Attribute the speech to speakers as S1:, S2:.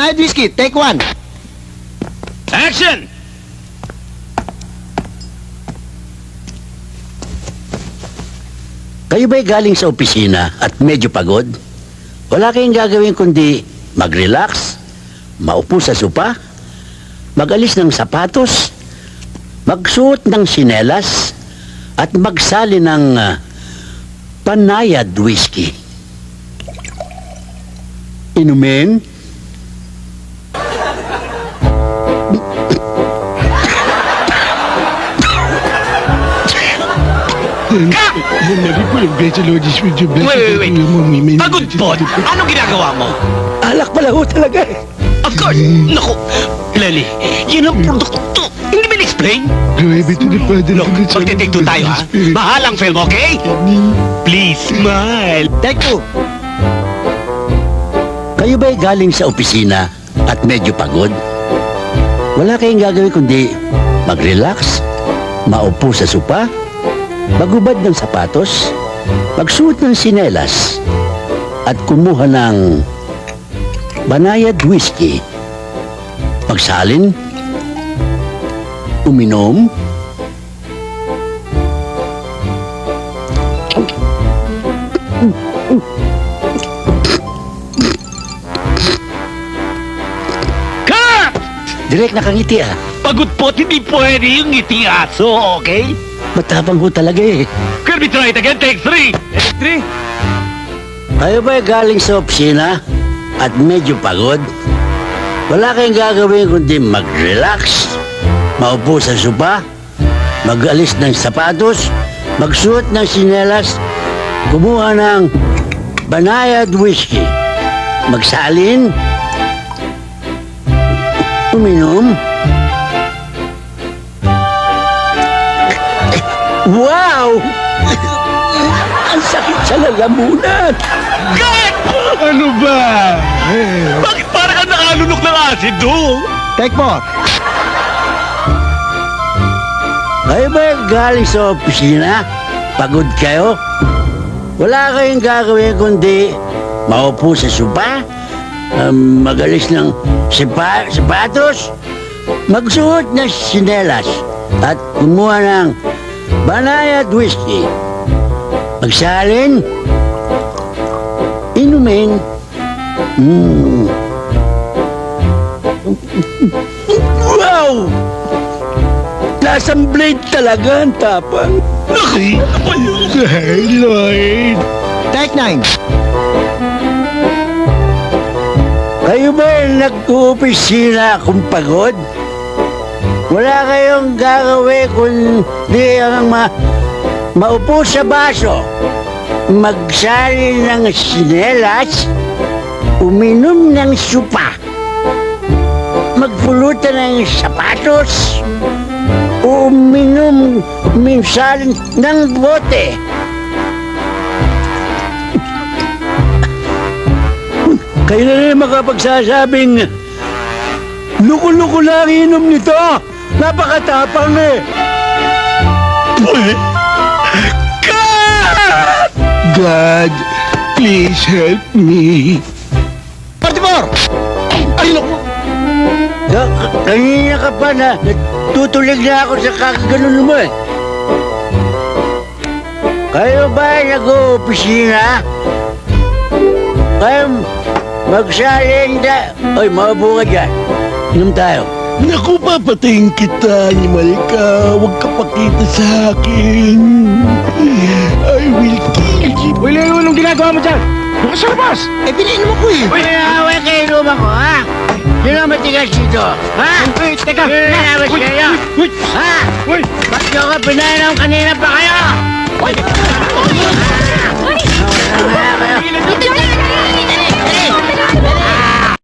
S1: Banayad Whiskey, take one.
S2: Action!
S3: Kayo ba'y galing sa opisina at medyo pagod? Wala kayong gagawin kundi mag-relax, maupo sa sopa, mag-alis ng sapatos, magsuot ng sinelas, at magsali ng Banayad Whiskey. Inumin?
S4: Nari po yung Besalodis with your
S2: Wait. Pagod po! Anong ginagawa mo?
S3: Alak pala ho talaga eh.
S2: Of course! Naku! Lali, yan ang produkto! Hindi ba explain?
S4: Grabe to the father.
S2: Look, magte-take two tayo ha? Mahalang film, okay? Please, smile!
S1: Take two.
S3: Kayo ba'y galing sa opisina at medyo pagod? Wala kayong gagawin kundi mag-relax, maupo sa sopa, magubad ng sapatos, magsuot ng sinelas, at kumuha ng Banayad Whiskey. Magsalin, uminom,
S2: Cut!
S3: direct nakangiti ah.
S2: Pagod po, hindi pwede yung ngiti aso, okay?
S3: Matapang ho talaga eh.
S2: Can we try it again? Take three! Take three!
S3: Kayo ba'y galing sa opisina at medyo pagod? Wala kayong gagawin kundi mag-relax, maupo sa sopa, mag-alis ng sapatos, magsuot ng sinelas, kumuha ng Banayad Whiskey, magsalin, uminom. Wow! Ang sakit sa lalamunan!
S2: Cut!
S4: Ano ba?
S2: Bakit parang ka nakalunok ng asido?
S1: Take more.
S3: Kayo ba galing sa opisina? Pagod kayo? Wala kayong gagawin kundi maupo sa sopa, magalis ng sapatos, magsuot ng sinelas, at kumuha ng Banayad Whiskey. Magsalin, inumin. Wow! Lasang blade talaga ang tapang.
S4: Lloyd.
S1: Take nine.
S3: Kayo ba nag-uopisina kung pagod? Wala kayong gagawin kundi ang maupo sa baso, magsali ng sinelas, uminom ng supa, magpulutan ng sapatos, uminom minsan ng bote. Kayo na rin makapagsasabing luko-luko lang inom nito. Napakatapang eh.
S4: God, please help me.
S1: 44.
S2: Ay, naku!
S3: Kanina ka pa na tutulig na ako sa kakaganon mo eh. Kayo ba nag-uopisina? Kayo magsalin da... Oy, maupo ka dyan. Inom tayo.
S4: Naku, papatayin kita, animal ka. Huwag ka pakita sa akin. I will kill you.
S1: Uy, Leo, anong ginagawa mo dyan? Bukas sa labas. Eh, piniinom ako eh.
S3: Uy, nawaway kayo luma ko, ha? Sino ang matigas dito? Ha?
S1: Uy, teka.
S3: Sino kayo?
S1: Uy.
S3: Ha?
S1: Uy.
S3: Ba't nyo ka pinainom kanina pa kayo?
S1: Uy.